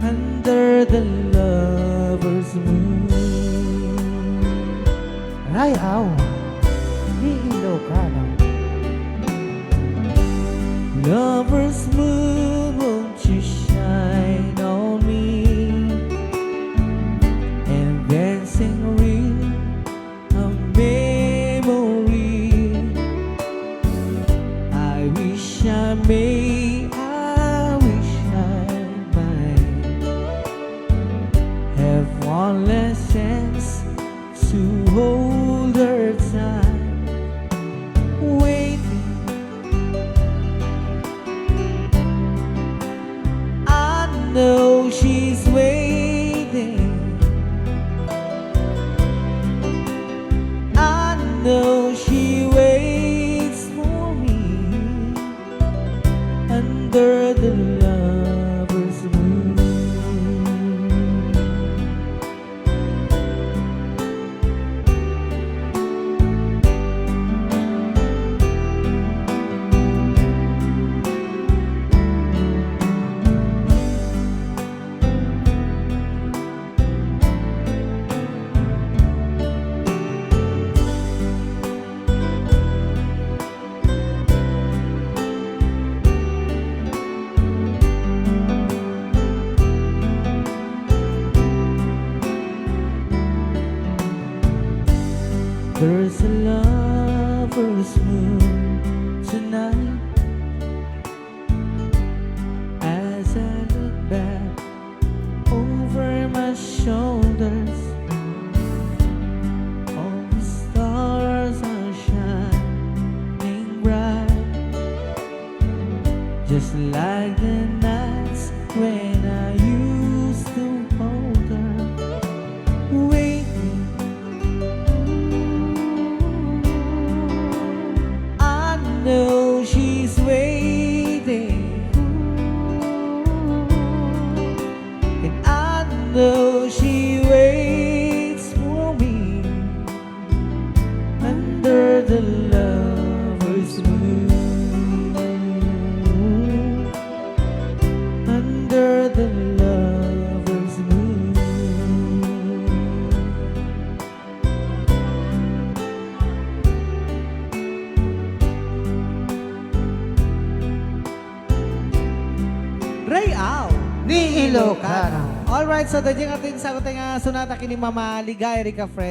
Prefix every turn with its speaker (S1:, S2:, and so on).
S1: under the lover's moon.
S2: Rayaw ni Ilocano.
S1: Lover's moon, won't you shine on me and then sing real a memory. I wish I may, I wish I might have one less chance to hold her tight, waiting. I know she's waiting. I know she waits for me under the lover's moon. There's a lover's moon tonight. As I look back over my shoulders, all the stars are shining bright, just like the nights when I used to hold her, waiting. I know she's waiting, and I know she waits for me under the lover's moon. Under the lover's moon.
S2: Rayaw ni Ilocano.
S1: Alright, so dadyan ating sagot nga sunata kini Mama Ligay Rica Fred.